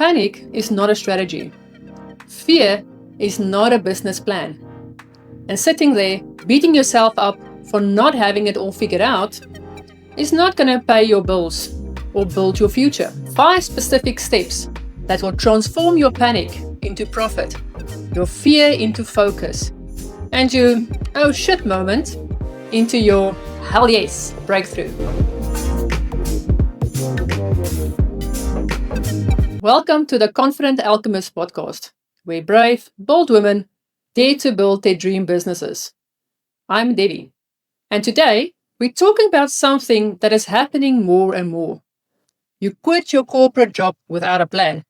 Panic is not a strategy. Fear is not a business plan. And sitting there, beating yourself up for not having it all figured out, is not going to pay your bills or build your future. 5 specific steps that will transform your panic into profit, your fear into focus, and your oh shit moment into your hell yes breakthrough. Welcome to the Confident Alchemist podcast, where brave, bold women dare to build their dream businesses. I'm Debbie, and today we're talking about something that is happening more and more. You quit your corporate job without a plan,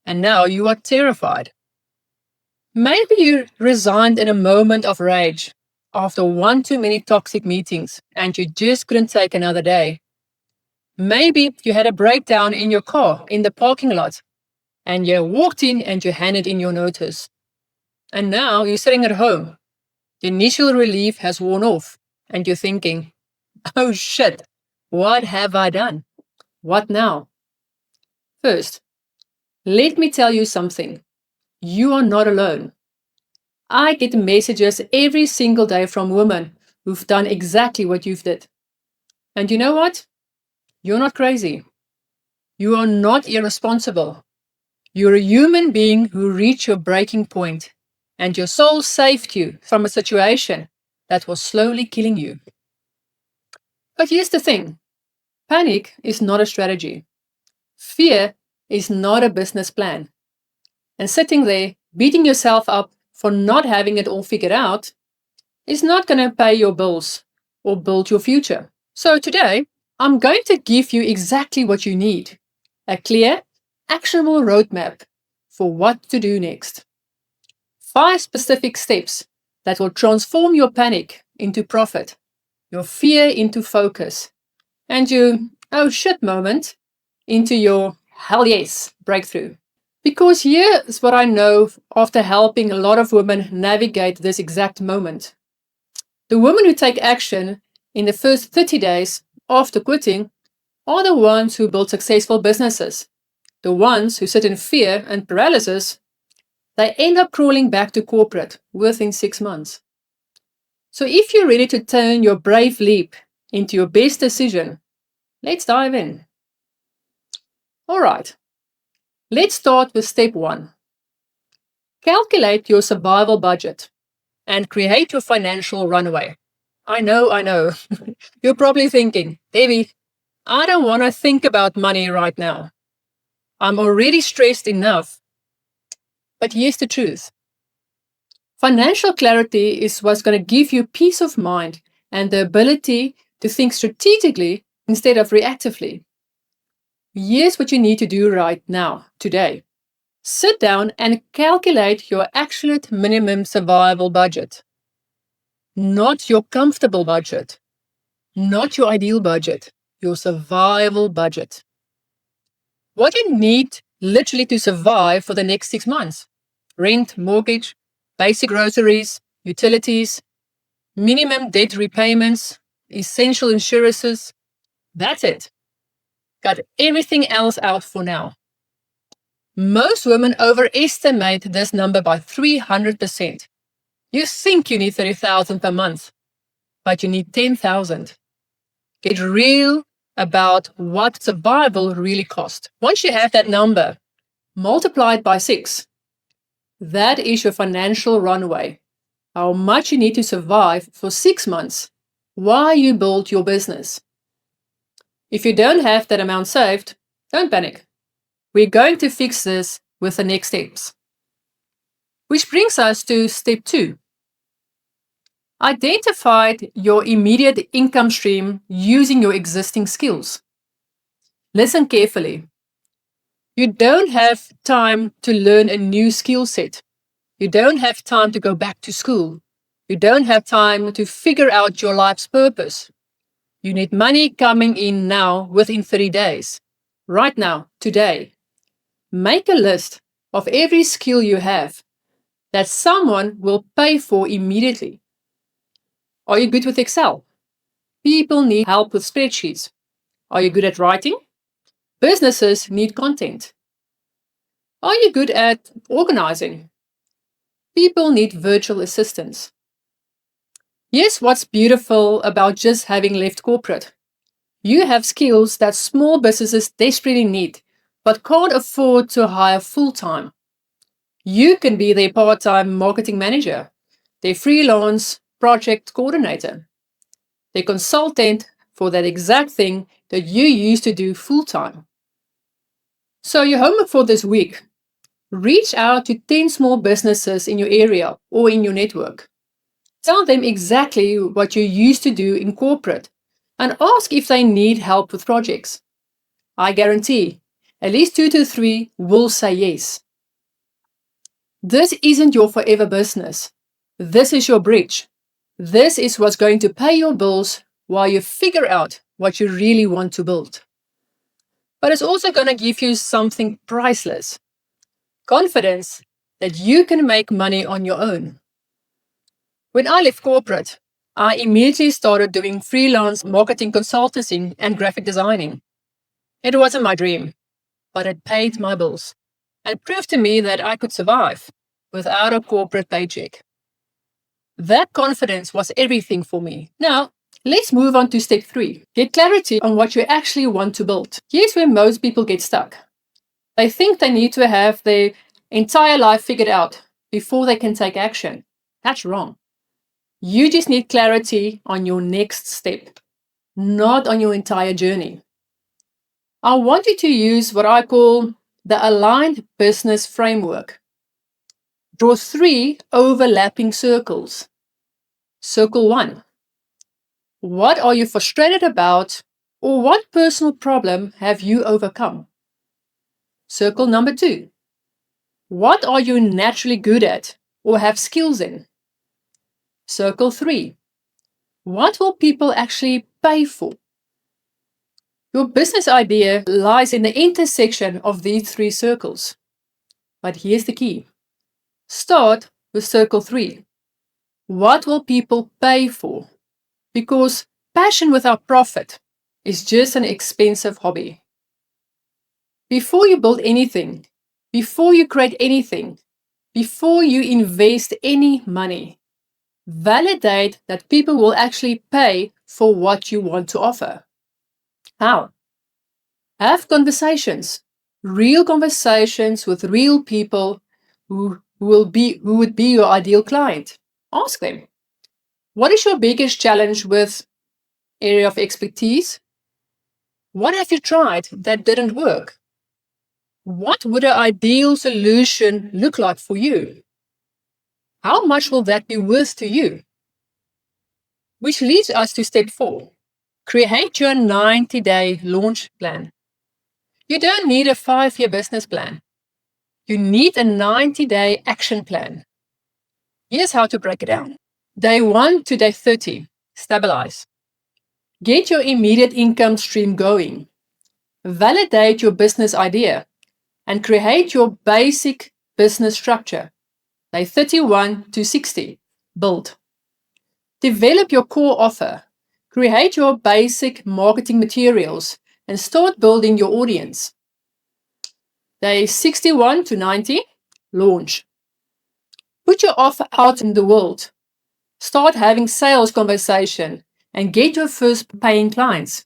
and now you are terrified. Maybe you resigned in a moment of rage after one too many toxic meetings and you just couldn't take another day. Maybe you had a breakdown in your car in the parking lot and you walked in and you handed in your notice. And now you're sitting at home. The initial relief has worn off and you're thinking, oh shit, what have I done? What now? First, let me tell you something. You are not alone. I get messages every single day from women who've done exactly what you've did. And you know what? You're not crazy. You are not irresponsible. You're a human being who reached your breaking point, and your soul saved you from a situation that was slowly killing you. But here's the thing. Panic is not a strategy. Fear is not a business plan. And sitting there, beating yourself up for not having it all figured out is not going to pay your bills or build your future. So today, I'm going to give you exactly what you need. A clear, actionable roadmap for what to do next. 5 specific steps that will transform your panic into profit, your fear into focus, and your oh shit moment into your hell yes breakthrough. Because here is what I know after helping a lot of women navigate this exact moment. The women who take action in the first 30 days after quitting are the ones who build successful businesses. The ones who sit in fear and paralysis, they end up crawling back to corporate within 6 months. So if you're ready to turn your brave leap into your best decision, let's dive in. All right, let's start with step 1. Calculate your survival budget and create your financial runway. I know. You're probably thinking, Debbie, I don't want to think about money right now. I'm already stressed enough. But here's the truth. Financial clarity is what's going to give you peace of mind and the ability to think strategically instead of reactively. Here's what you need to do right now, today. Sit down and calculate your absolute minimum survival budget. Not your comfortable budget. Not your ideal budget. Your survival budget. What you need literally to survive for the next 6 months. Rent, mortgage, basic groceries, utilities, minimum debt repayments, essential insurances. That's it. Got everything else out for now. Most women overestimate this number by 300%. You think you need $30,000 per month, but you need $10,000. Get real about what survival really costs. Once you have that number, multiply it by 6. That is your financial runway. How much you need to survive for 6 months while you build your business. If you don't have that amount saved, don't panic. We're going to fix this with the next steps. Which brings us to step 2. Identify your immediate income stream using your existing skills. Listen carefully. You don't have time to learn a new skill set. You don't have time to go back to school. You don't have time to figure out your life's purpose. You need money coming in now within 30 days. Right now, today. Make a list of every skill you have that someone will pay for immediately. Are you good with Excel? People need help with spreadsheets. Are you good at writing? Businesses need content. Are you good at organizing? People need virtual assistants. Here's what's beautiful about just having left corporate. You have skills that small businesses desperately need, but can't afford to hire full-time. You can be their part-time marketing manager, their freelance project coordinator, their consultant for that exact thing that you used to do full-time. So your homework for this week: reach out to 10 small businesses in your area or in your network. Tell them exactly what you used to do in corporate and ask if they need help with projects. I guarantee at least 2 to 3 will say yes. This isn't your forever business. This is your bridge. This is what's going to pay your bills while you figure out what you really want to build. But it's also going to give you something priceless: confidence that you can make money on your own. When I left corporate, I immediately started doing freelance marketing consultancy and graphic designing. It wasn't my dream, but it paid my bills and proved to me that I could survive without a corporate paycheck. That confidence was everything for me. Now, let's move on to step 3. Get clarity on what you actually want to build. Here's where most people get stuck. They think they need to have their entire life figured out before they can take action. That's wrong. You just need clarity on your next step, not on your entire journey. I want you to use what I call the aligned business framework. Draw 3 overlapping circles. Circle 1. What are you frustrated about, or what personal problem have you overcome? Circle number 2. What are you naturally good at or have skills in? Circle 3. What will people actually pay for? Your business idea lies in the intersection of these 3 circles. But here's the key. Start with circle 3. What will people pay for? Because passion without profit is just an expensive hobby. Before you build anything, before you create anything, before you invest any money, validate that people will actually pay for what you want to offer. How? Have conversations, real conversations with real people who would be your ideal client. Ask them, what is your biggest challenge with area of expertise? What have you tried that didn't work? What would an ideal solution look like for you? How much will that be worth to you? Which leads us to step 4. Create your 90-day launch plan. You don't need a 5-year business plan. You need a 90-day action plan. Here's how to break it down. Day 1 to day 30, stabilize. Get your immediate income stream going. Validate your business idea and create your basic business structure. Day 31 to 60, build. Develop your core offer. Create your basic marketing materials and start building your audience. Day 61 to 90, launch. Put your offer out in the world. Start having sales conversation and get your first paying clients.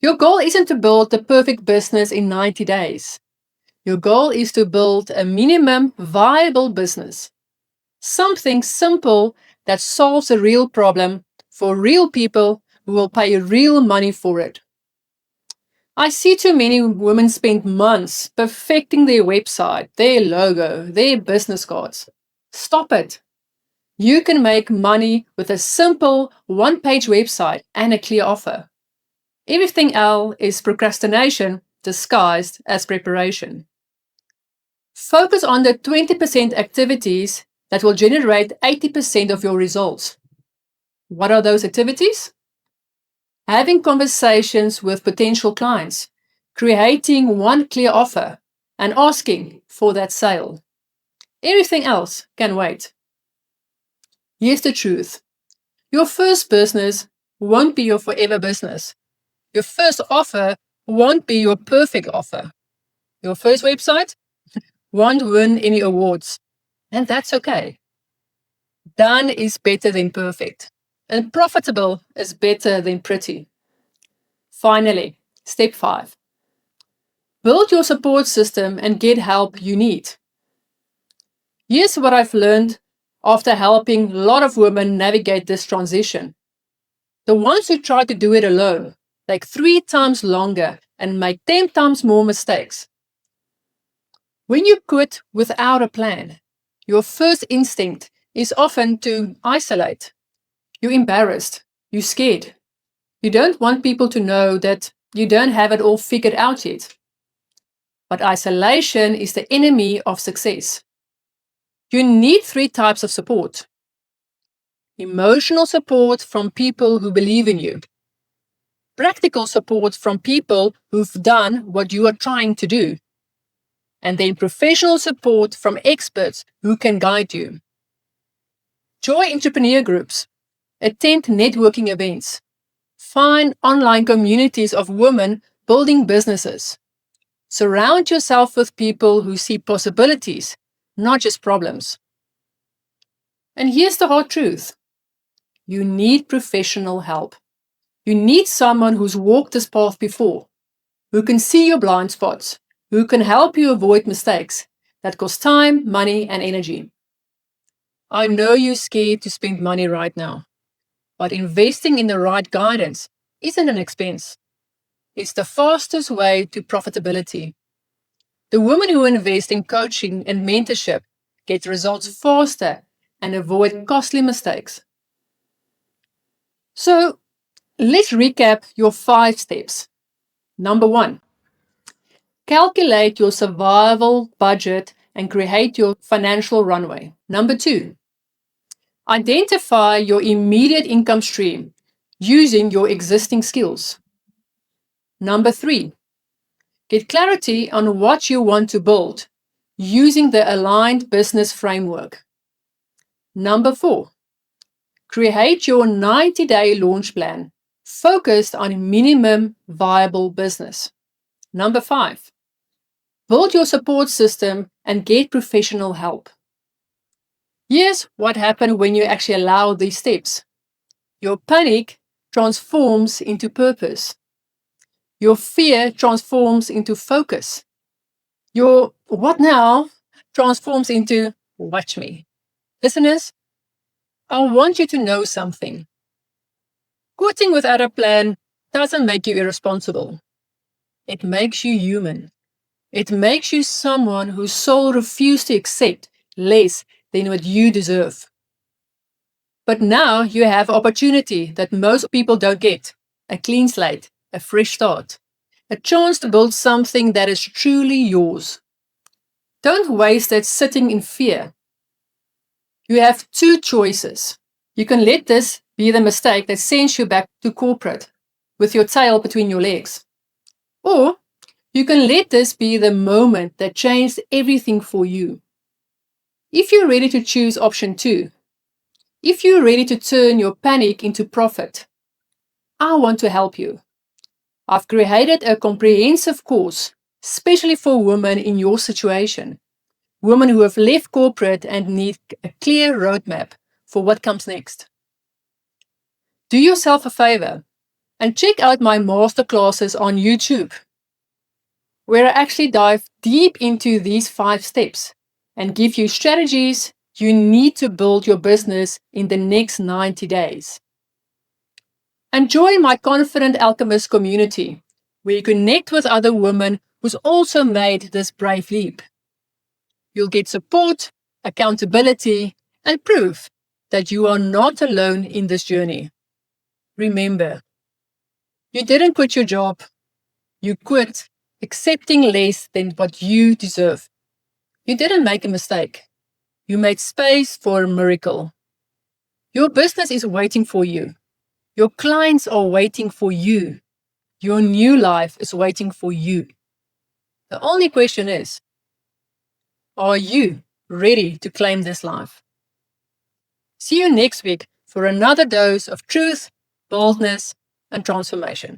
Your goal isn't to build the perfect business in 90 days. Your goal is to build a minimum viable business. Something simple that solves a real problem for real people who will pay real money for it. I see too many women spend months perfecting their website, their logo, their business cards. Stop it. You can make money with a simple one-page website and a clear offer. Everything else is procrastination disguised as preparation. Focus on the 20% activities that will generate 80% of your results. What are those activities? Having conversations with potential clients, creating one clear offer, and asking for that sale. Everything else can wait. Here's the truth. Your first business won't be your forever business. Your first offer won't be your perfect offer. Your first website won't win any awards, and that's okay. Done is better than perfect, and profitable is better than pretty. Finally, step 5. Build your support system and get help you need. Here's what I've learned after helping a lot of women navigate this transition. The ones who try to do it alone take 3 times longer and make 10 times more mistakes. When you quit without a plan, your first instinct is often to isolate. You're embarrassed. You're scared. You don't want people to know that you don't have it all figured out yet. But isolation is the enemy of success. You need 3 types of support. Emotional support from people who believe in you. Practical support from people who've done what you are trying to do. And then professional support from experts who can guide you. Join entrepreneur groups. Attend networking events. Find online communities of women building businesses. Surround yourself with people who see possibilities, not just problems. And here's the hard truth. You need professional help. You need someone who's walked this path before, who can see your blind spots, who can help you avoid mistakes that cost time, money, and energy. I know you're scared to spend money right now, but investing in the right guidance isn't an expense. It's the fastest way to profitability. The women who invest in coaching and mentorship get results faster and avoid costly mistakes. So, let's recap your 5 steps. Number 1, calculate your survival budget and create your financial runway. Number 2, identify your immediate income stream using your existing skills. Number 3, get clarity on what you want to build using the aligned business framework. Number 4, create your 90-day launch plan focused on minimum viable business. Number 5, build your support system and get professional help. Here's what happens when you actually allow these steps. Your panic transforms into purpose. Your fear transforms into focus. Your what now transforms into watch me. Listeners, I want you to know something. Quitting without a plan doesn't make you irresponsible. It makes you human. It makes you someone whose soul refuses to accept less than what you deserve. But now you have opportunity that most people don't get. A clean slate, a fresh start, a chance to build something that is truly yours. Don't waste it sitting in fear. You have 2 choices. You can let this be the mistake that sends you back to corporate with your tail between your legs. Or you can let this be the moment that changed everything for you. If you're ready to choose option 2, if you're ready to turn your panic into profit, I want to help you. I've created a comprehensive course, especially for women in your situation, women who have left corporate and need a clear roadmap for what comes next. Do yourself a favor and check out my masterclasses on YouTube, where I actually dive deep into these 5 steps and give you strategies you need to build your business in the next 90 days. And join my Confident Alchemist community, where you connect with other women who's also made this brave leap. You'll get support, accountability, and proof that you are not alone in this journey. Remember, you didn't quit your job. You quit accepting less than what you deserve. You didn't make a mistake. You made space for a miracle. Your business is waiting for you. Your clients are waiting for you. Your new life is waiting for you. The only question is, are you ready to claim this life? See you next week for another dose of truth, boldness, and transformation.